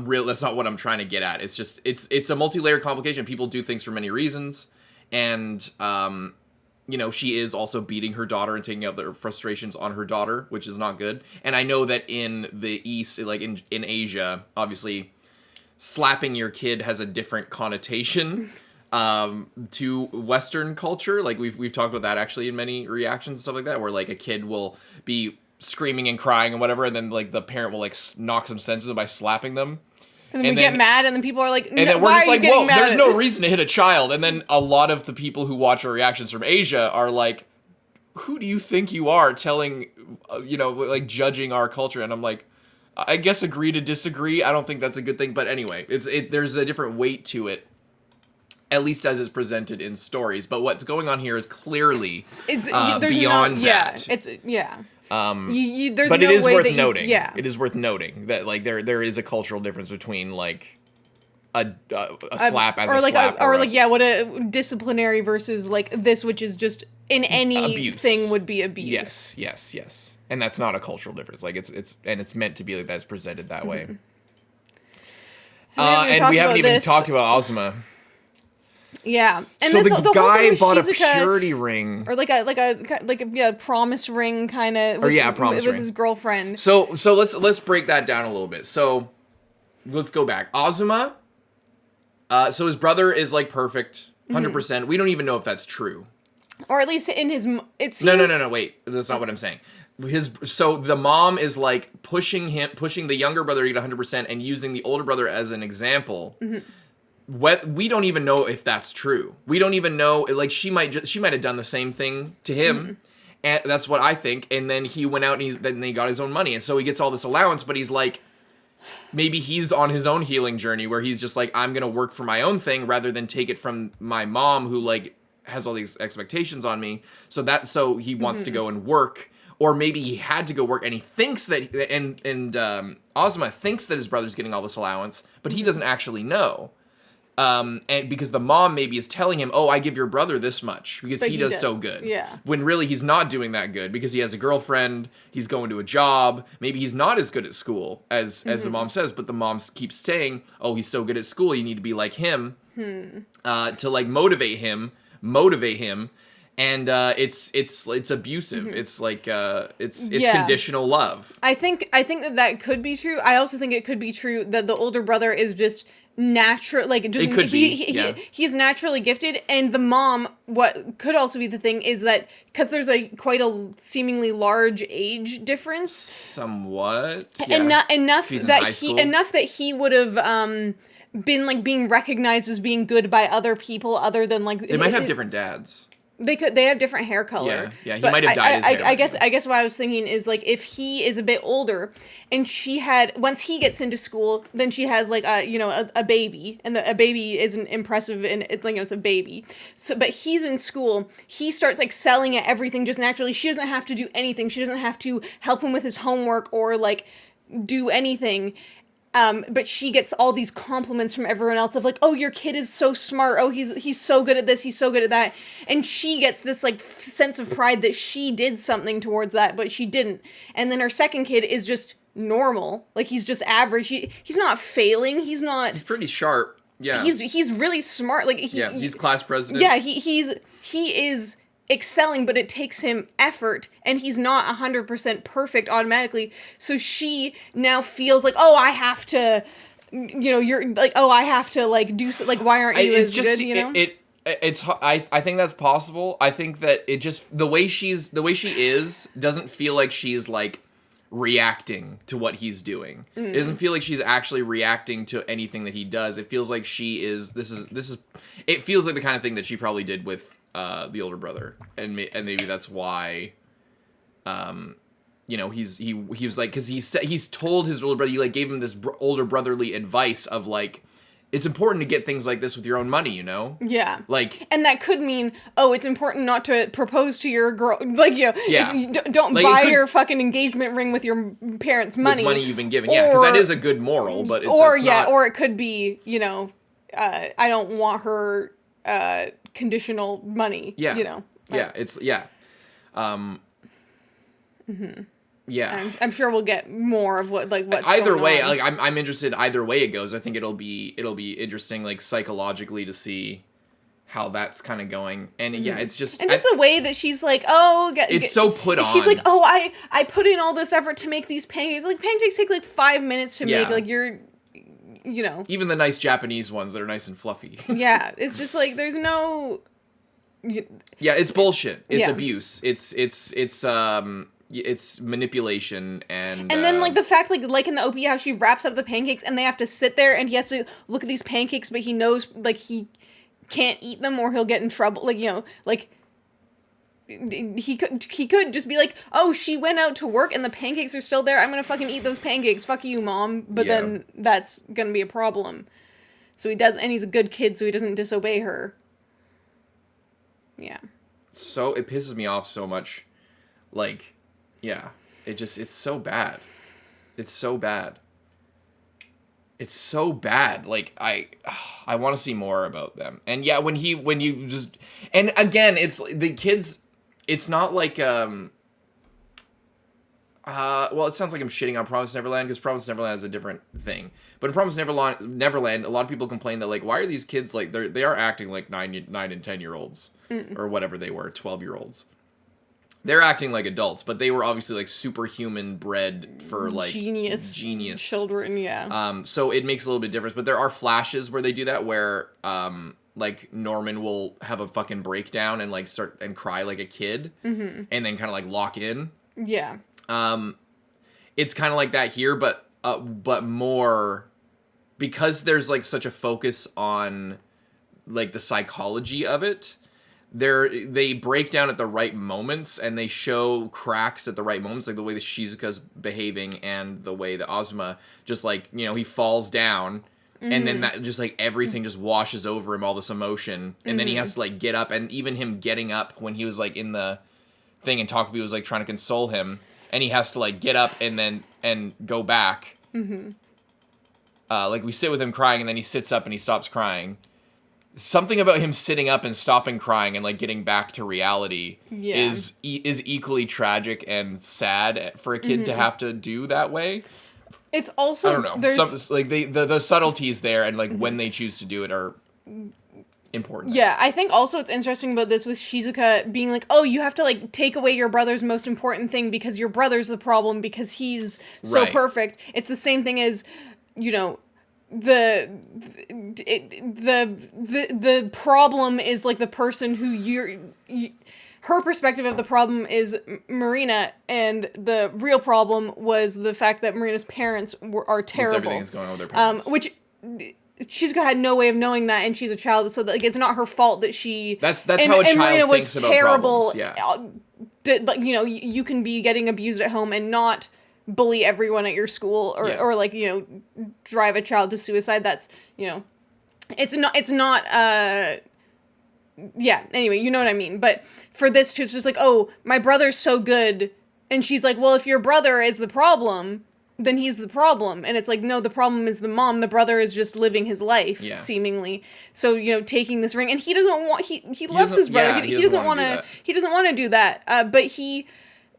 real. That's not what I'm trying to get at. It's just it's a multi-layered complication. People do things for many reasons. And, she is also beating her daughter and taking out their frustrations on her daughter, which is not good. And I know that in the East, like in Asia, obviously, slapping your kid has a different connotation to Western culture. Like, we've talked about that, actually, in many reactions and stuff like that, where, like, a kid will be screaming and crying and whatever, and then, like, the parent will, like, knock some sense into them by slapping them. And then we get mad, and then people are like, and then we're just like, whoa, there's no reason to hit a child. And then a lot of the people who watch our reactions from Asia are like, who do you think you are telling, like judging our culture? And I'm like, I guess agree to disagree. I don't think that's a good thing. But anyway, there's a different weight to it, at least as it's presented in stories. But what's going on here is clearly beyond that. But it is worth noting. Yeah, it is worth noting that like there is a cultural difference between like a slap as a slap, what a disciplinary versus like this, which is just in anything would be abuse. Yes, and that's not a cultural difference. Like it's meant to be like that's presented that way. And we haven't even talked about Azuma. Yeah. And so this, the whole guy thing with bought a Shizuka- purity ring. or like a promise ring kind of. Promise with ring. his girlfriend. So let's break that down a little bit. So let's go back. Azuma. So his brother is like perfect, 100%. We don't even know if that's true. Or at least in his. It's No. Wait, that's not what I'm saying. So the mom is like pushing the younger brother to get 100% and using the older brother as an example. We don't even know if that's true. We don't even know. Like she might have done the same thing to him, and that's what I think. And then he went out and then he got his own money, and so he gets all this allowance. But he's like, maybe he's on his own healing journey where he's just like, I'm gonna work for my own thing rather than take it from my mom who like has all these expectations on me. So he wants to go and work. Or maybe he had to go work, and he thinks that, and Azuma thinks that his brother's getting all this allowance, but he doesn't actually know. And because the mom maybe is telling him, "Oh, I give your brother this much because he does so good." Yeah. When really he's not doing that good because he has a girlfriend, he's going to a job. Maybe he's not as good at school as the mom says, but the mom keeps saying, "Oh, he's so good at school. You need to be like him." To like motivate him. And it's abusive. It's like it's conditional love. I think that could be true. I also think it could be true that the older brother is just natural, like just It could be. he's naturally gifted, and the mom. What could also be the thing is that because there's quite a seemingly large age difference, Somewhat. Yeah. enough He's in that high he school. enough that he would have been like being recognized as being good by other people other than like They might have different dads. They have different hair color. Yeah, he But might have dyed his hair. I guess what I was thinking is like if he is a bit older and she had once he gets into school, then she has like a baby, and a baby isn't impressive and it's a baby. So but he's in school, he starts like selling at everything just naturally. She doesn't have to do anything. She doesn't have to help him with his homework or like do anything. But she gets all these compliments from everyone else of like, oh, your kid is so smart. Oh, he's so good at this. He's so good at that. And she gets this like sense of pride that she did something towards that, but she didn't. And then her second kid is just normal. Like he's just average. He's not failing. He's pretty sharp. Yeah. He's really smart. Like he's class president. Yeah, he is excelling, but it takes him effort, and he's not 100% perfect automatically. So she now feels like, oh, I have to, you're like, oh, I have to like do so, like, why aren't you as good? I think that's possible. I think that it just the way she is doesn't feel like she's like reacting to what he's doing. It doesn't feel like she's actually reacting to anything that he does. It feels like she is. It feels like the kind of thing that she probably did with the older brother, and maybe that's why, he was like, because he's told his older brother, he like gave him this older brotherly advice of like, it's important to get things like this with your own money, Yeah. like, and that could mean, oh, it's important not to propose to your girl, like don't like, buy your fucking engagement ring with your parents' money, with money you've been given, because that is a good moral, but or it could be, I don't want her conditional money. Yeah. Yeah. I'm sure we'll get more of what's either going way. on. Like I'm interested either way it goes. I think it'll be interesting, like psychologically, to see how that's kind of going. And it's just the way that she's like, oh, it's so put on. She's like, oh, I put in all this effort to make these pancakes. Like pancakes take like 5 minutes to make. Like you're. Even the nice Japanese ones that are nice and fluffy. Yeah, it's just like there's no. Yeah, it's bullshit. It's abuse. It's manipulation and then like the fact like in the OP how she wraps up the pancakes and they have to sit there and he has to look at these pancakes, but he knows like he can't eat them or he'll get in trouble. Like like. He could just be like, oh, she went out to work and the pancakes are still there. I'm gonna fucking eat those pancakes. Fuck you, mom. But then that's gonna be a problem. So he does, and he's a good kid, so he doesn't disobey her. Yeah. So it pisses me off so much. Like, yeah, it's so bad. It's so bad. It's so bad. Like I want to see more about them. And yeah, when you just, and again, it's the kids. It's not like Well, it sounds like I'm shitting on Promised Neverland because Promised Neverland is a different thing. But in Promised Neverland, a lot of people complain that like, why are these kids like they are acting like 9 and 10-year-olds or whatever they were, 12-year-olds. They're acting like adults, but they were obviously like superhuman bred for like genius children. Yeah. So it makes a little bit difference. But there are flashes where they do that, where like Norman will have a fucking breakdown and like start and cry like a kid, and then kind of like lock in. Yeah. It's kind of like that here, but more because there's like such a focus on like the psychology of it. They break down at the right moments and they show cracks at the right moments, like the way that Shizuka's behaving and the way that Azuma just like, you know, he falls down and then that just like everything just washes over him, all this emotion, and then he has to like get up, and even him getting up when he was like in the thing and Takopi was like trying to console him. And he has to, like, get up and go back. Like, we sit with him crying, and then he sits up and he stops crying. Something about him sitting up and stopping crying and, like, getting back to reality is equally tragic and sad for a kid to have to do that way. It's also... I don't know. There's... Like, the subtleties there and, like, when they choose to do it are... important. Yeah, I think also what's interesting about this with Shizuka being like, oh, you have to like take away your brother's most important thing because your brother's the problem because he's so perfect. It's the same thing as, you know, the problem is like the person who her perspective of the problem is Marina, and the real problem was the fact that Marina's parents are terrible. Everything is going on with their parents. Which Shizuka had no way of knowing that, and she's a child, so like it's not her fault that she. That's how a child Marina thinks was about terrible. problems. Yeah. Like, you know, you can be getting abused at home and not bully everyone at your school, or like, you know, drive a child to suicide. That's, you know, it's not. Yeah. Anyway, you know what I mean. But for this too, it's just like, oh, my brother's so good, and she's like, well, if your brother is the problem, then he's the problem. And it's like, no, the problem is the mom. The brother is just living his life, seemingly. So, you know, taking this ring, and he doesn't want, he loves his brother. He doesn't want to do that. But he,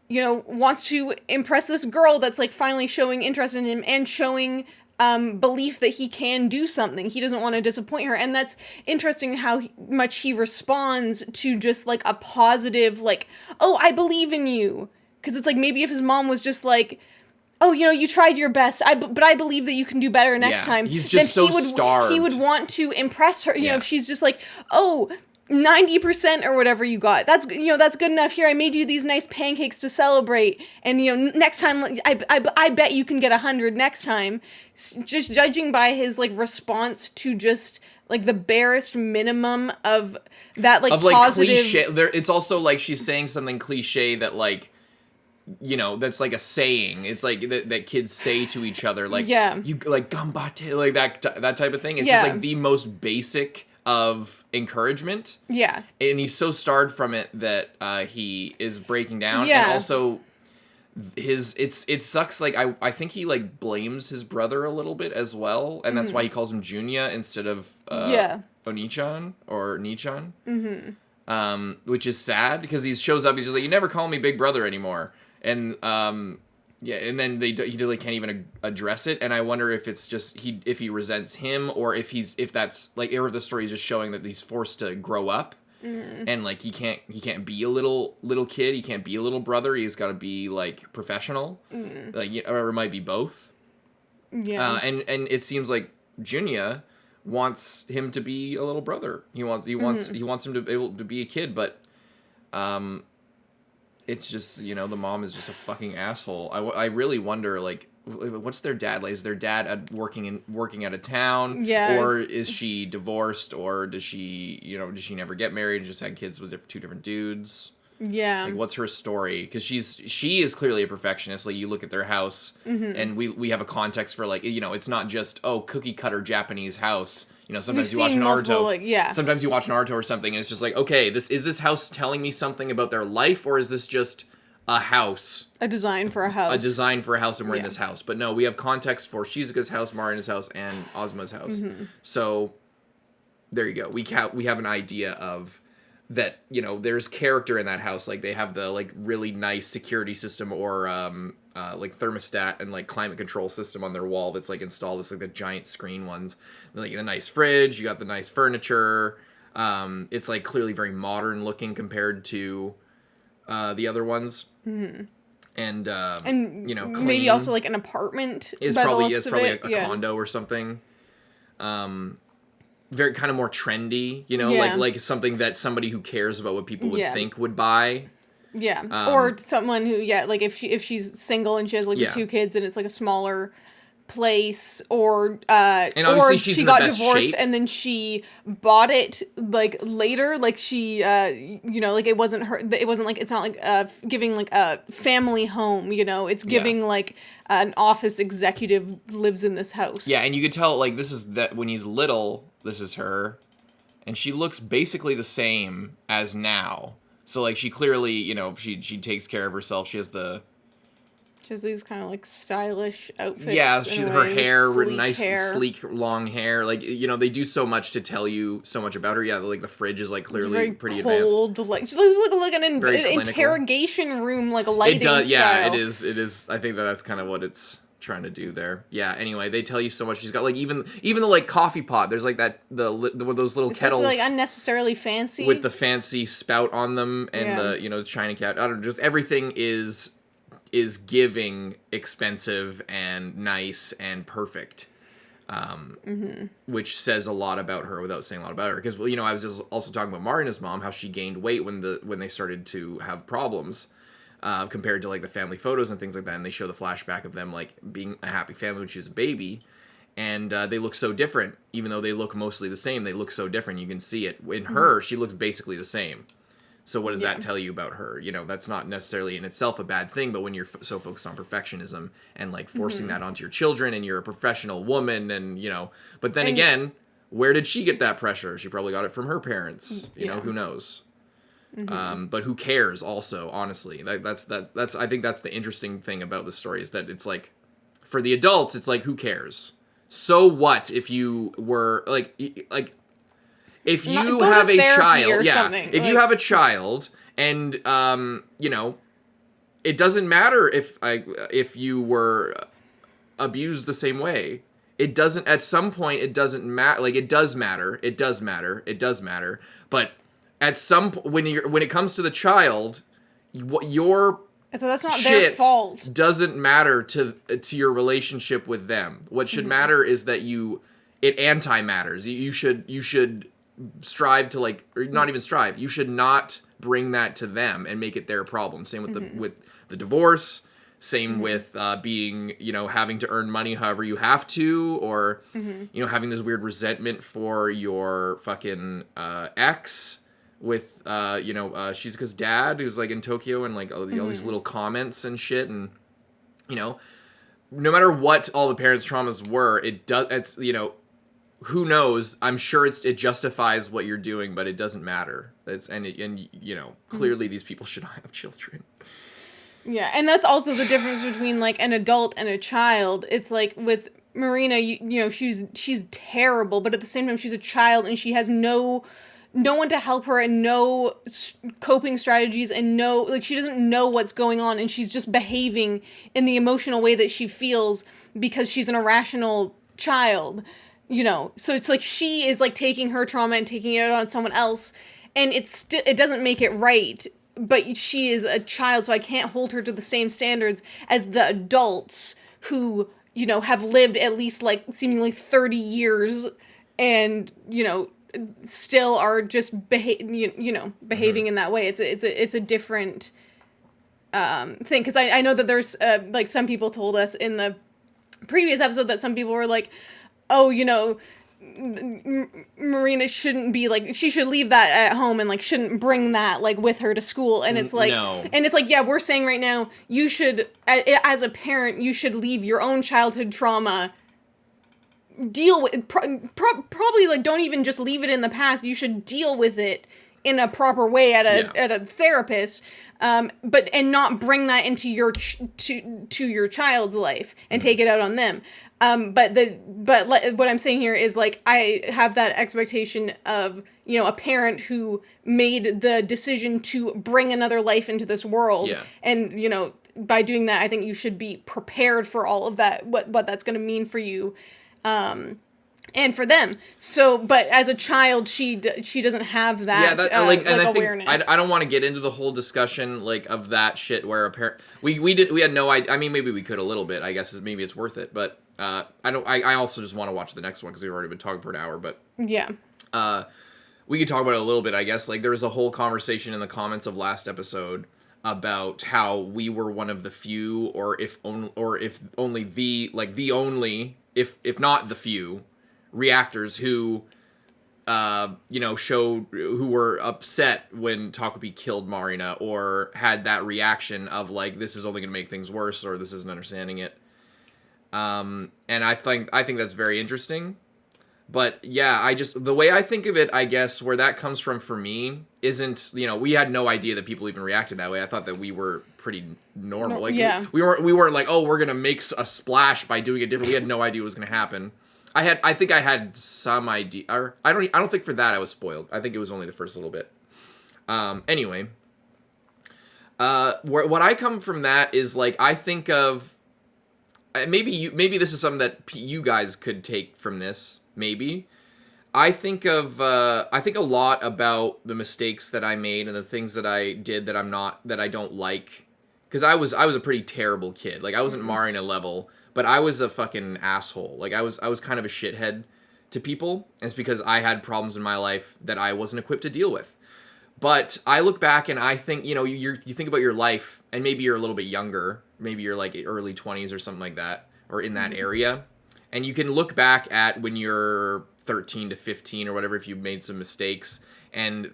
you know, wants to impress this girl that's like finally showing interest in him and showing belief that he can do something. He doesn't want to disappoint her. And that's interesting how much he responds to just like a positive, like, oh, I believe in you. Because it's like, maybe if his mom was just like, oh, you know, you tried your best, but I believe that you can do better next time. He's just so starved. He would want to impress her. You know, if she's just like, oh, 90% or whatever you got, that's, you know, that's good enough. Here, I made you these nice pancakes to celebrate, and, you know, next time, I bet you can get 100 next time. Just judging by his like response to just like the barest minimum of that, like, positive. Cliche. It's also like she's saying something cliche that like, you know, that's like a saying. It's like that kids say to each other, like, you like gambate, like that type of thing. It's just like the most basic of encouragement. Yeah. And he's so starved from it that he is breaking down. Yeah. And also it sucks. Like I think he like blames his brother a little bit as well, and that's why he calls him Junya instead of Onichan or Nichan. Which is sad because he shows up. He's just like, you never call me big brother anymore. And and then he like can't even address it. And I wonder if it's just if he resents him, or if that's like, or if the story is just showing that he's forced to grow up, and like he can't be a little kid. He can't be a little brother. He's got to be like professional, like, or it might be both. Yeah. And it seems like Junya wants him to be a little brother. He wants him to be able to be a kid, but it's just, you know, the mom is just a fucking asshole. I really wonder, like, what's their dad like? Is their dad working out of town? Yes. Or is she divorced? Or does she never get married and just had kids with two different dudes? Yeah. Like, what's her story? Because she is clearly a perfectionist. Like, you look at their house, and we have a context for, like, you know, it's not just, oh, cookie cutter Japanese house. You know, sometimes you watch Naruto. Sometimes you watch Naruto or something, and it's just like, okay, this house telling me something about their life, or is this just a house? A design for a house. A design for a house, and we're in this house. But no, we have context for Shizuka's house, Marina's house, and Azuma's house. So there you go. We have an idea of that, you know, there's character in that house. Like, they have the, like, really nice security system or, like, thermostat and, like, climate control system on their wall that's, like, installed. It's, like, the giant screen ones. Like, the nice fridge, you got the nice furniture. It's, like, clearly very modern looking compared to the other ones. Mm-hmm. And you know, clean. Maybe also, like, an apartment is by probably, the looks is probably of it. a condo or something. Very kind of more trendy, you know, like something that somebody who cares about what people would think would buy. Yeah. Or someone who, like, if she's single and she has, like, the 2 kids and it's, like, a smaller place, or or she got divorced and then she bought it, like, later, like, she you know, like, it wasn't her, it wasn't like, it's not like giving, like, a family home, you know, it's giving like an office executive lives in this house. Yeah, and you could tell, like, this is that when he's little, this is her, and she looks basically the same as now. So, like, she clearly, you know, she takes care of herself. She has these kind of, like, stylish outfits. Yeah, her hair, nice, sleek, long hair. Like, you know, they do so much to tell you so much about her. Yeah, like, the fridge is, like, clearly very pretty cold, advanced. Like, she looks like an interrogation room, like, a lighting style. It does, yeah, it is. I think that's kind of what it's trying to do there. Yeah, anyway, they tell you so much. She's got, like, even the, like, coffee pot. There's, like, those little kettles. It's, like, unnecessarily fancy. With the fancy spout on them and the, you know, the china cat. I don't know, just everything is giving expensive and nice and perfect, which says a lot about her without saying a lot about her. Because, well, you know, I was just also talking about Marina's mom, how she gained weight when they started to have problems, compared to, like, the family photos and things like that. And they show the flashback of them, like, being a happy family when she was a baby, and they look so different. Even though they look mostly the same, they look so different. You can see it in her. She looks basically the same. So what does that tell you about her? You know, that's not necessarily in itself a bad thing, but when you're so focused on perfectionism and, like, forcing that onto your children, and you're a professional woman, and, you know, but then again, where did she get that pressure? She probably got it from her parents. You know, who knows? But who cares also, honestly? That's I think that's the interesting thing about this story, is that it's like, for the adults, it's like, who cares? So what if you were, like, if you have a child, if you have a child, and, you know, it doesn't matter if you were abused the same way. It doesn't, at some point, it doesn't matter. Like, it does matter. But at some point, when it comes to the child, your that's not their fault. Doesn't matter to your relationship with them. What should matter is that it anti-matters. You should strive to, like, or not even strive. You should not bring that to them and make it their problem. Same with the divorce. Same with being, you know, having to earn money however you have to, or you know, having this weird resentment for your fucking ex with you know, Shizuka's dad, who's, like, in Tokyo, and, like, all these little comments and shit, and, you know, no matter what all the parents' traumas were, it's, you know, who knows? I'm sure it justifies what you're doing, but it doesn't matter. And you know, clearly these people should not have children. Yeah, and that's also the difference between, like, an adult and a child. It's like with Marina, you know, she's terrible, but at the same time she's a child, and she has no one to help her, and no coping strategies, and she doesn't know what's going on, and she's just behaving in the emotional way that she feels because she's an irrational child. You know, so it's like she is, like, taking her trauma and taking it on someone else, and it doesn't make it right, but she is a child, so I can't hold her to the same standards as the adults who, you know, have lived at least, like, seemingly 30 years, and, you know, still are just behaving in that way. It's a different thing, because I know that there's like, some people told us in the previous episode that some people were like, oh, you know, Marina shouldn't be, like, she should leave that at home and, like, shouldn't bring that, like, with her to school. And it's like, and it's like, yeah, we're saying right now, you should, as a parent, you should leave your own childhood trauma, deal with, probably, like, don't even just leave it in the past. You should deal with it in a proper way at a therapist. But not bring that into your to your child's life and take it out on them. What I'm saying here is like I have that expectation of, you know, a parent who made the decision to bring another life into this world. Yeah. And, you know, by doing that, I think you should be prepared for all of that, what that's going to mean for you. And for them. So, but as a child, she doesn't have that, and I awareness. think I don't want to get into the whole discussion like of that shit where a parent we had no idea. I mean, maybe we could a little bit. I guess maybe it's worth it, but I also just want to watch the next one because we've already been talking for an hour. But yeah, we could talk about it a little bit. I guess like there was a whole conversation in the comments of last episode about how we were one of the few, or if only the only, if not the few reactors who showed who were upset when Takopi killed Marina, or had that reaction of like, this is only going to make things worse, or this isn't understanding it. And I think that's very interesting. But yeah, the way I think of it, I guess where that comes from for me isn't, we had no idea that people even reacted that way. I thought that we were pretty normal. Like yeah. we weren't like, oh, we're going to make a splash by doing it different. We had no idea what was going to happen. I think I had some idea, or I don't think for that I was spoiled. I think it was only the first little bit. Anyway, what I come from that is like, I think of, maybe this is something that you guys could take from this. Maybe I think a lot about the mistakes that I made and the things that I did that I don't like, because I was a pretty terrible kid. Like I wasn't Marina level, but I was a fucking asshole. Like I was kind of a shithead to people. And it's because I had problems in my life that I wasn't equipped to deal with. But I look back and I think, you think about your life, and maybe you're a little bit younger, maybe you're like early 20s or something like that, or in that area, and you can look back at when you're 13 to 15 or whatever, if you made some mistakes, and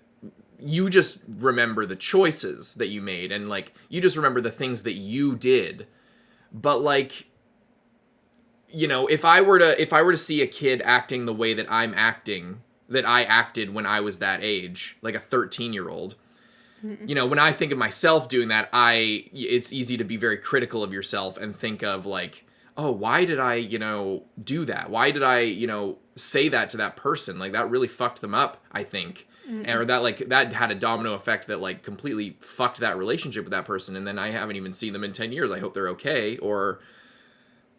you just remember the choices that you made, and like you just remember the things that you did. But like, if I were to see a kid acting the way that I'm acting, that I acted when I was that age, like a 13-year-old, when I think of myself doing that, it's easy to be very critical of yourself and think of like, oh, why did I, do that? Why did I, say that to that person? Like that really fucked them up, I think. Or that had a domino effect that like completely fucked that relationship with that person. And then I haven't even seen them in 10 years. I hope they're okay. Or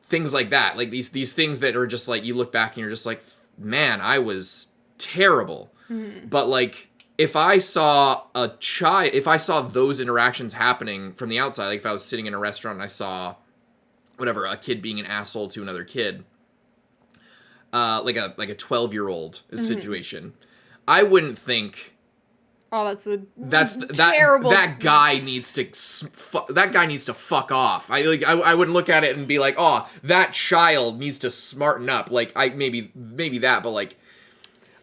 things like that. Like these things that are just like, you look back and you're just like, man, I was terrible. But like, if I saw those interactions happening from the outside, like if I was sitting in a restaurant and I saw whatever, a kid being an asshole to another kid, like a 12-year-old situation, I wouldn't think, oh, that's terrible. That guy needs to fuck off. I wouldn't look at it and be like, oh, that child needs to smarten up. Like maybe that, but like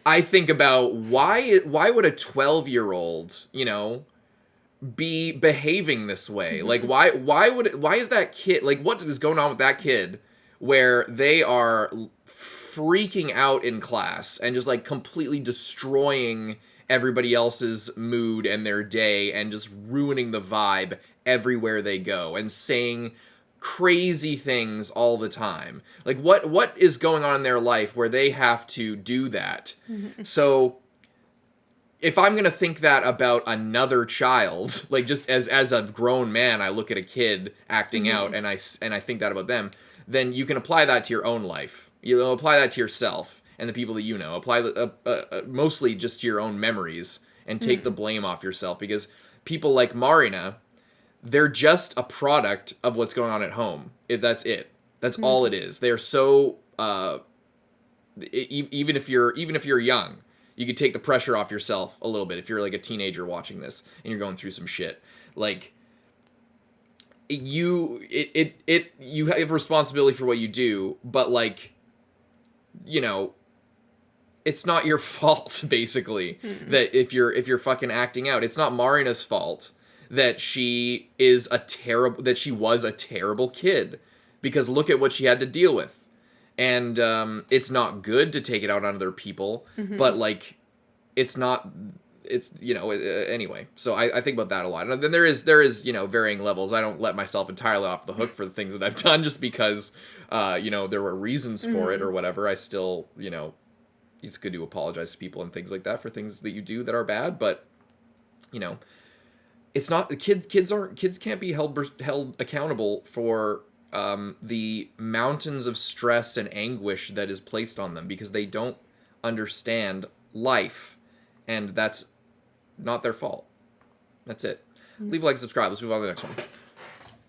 I think about why would a 12-year-old, be behaving this way? Like why is that kid, like what is going on with that kid where they are freaking out in class and just like completely destroying everybody else's mood and their day and just ruining the vibe everywhere they go and saying crazy things all the time? Like what is going on in their life where they have to do that? So if I'm going to think that about another child, like just as a grown man, I look at a kid acting out and I think that about them, then you can apply that to your own life. Apply that to yourself and the people that you know. Apply mostly just to your own memories and take the blame off yourself, because people like Marina, they're just a product of what's going on at home. That's it. That's all it is. They're so even if you're young, you could take the pressure off yourself a little bit if you're like a teenager watching this and you're going through some shit. Like you have responsibility for what you do, but like, it's not your fault basically that if you're fucking acting out. It's not Marina's fault that she was a terrible kid, because look at what she had to deal with. And it's not good to take it out on other people, but like it's not it's, you know, anyway. So I think about that a lot. And then there is, you know, varying levels. I don't let myself entirely off the hook for the things that I've done just because, you know, there were reasons for it or whatever. I still, you know, it's good to apologize to people and things like that for things that you do that are bad. But, you know, it's not, kids can't be held accountable for the mountains of stress and anguish that is placed on them because they don't understand life. And that's not their fault. That's it. Leave a like, subscribe. Let's move on to the next one.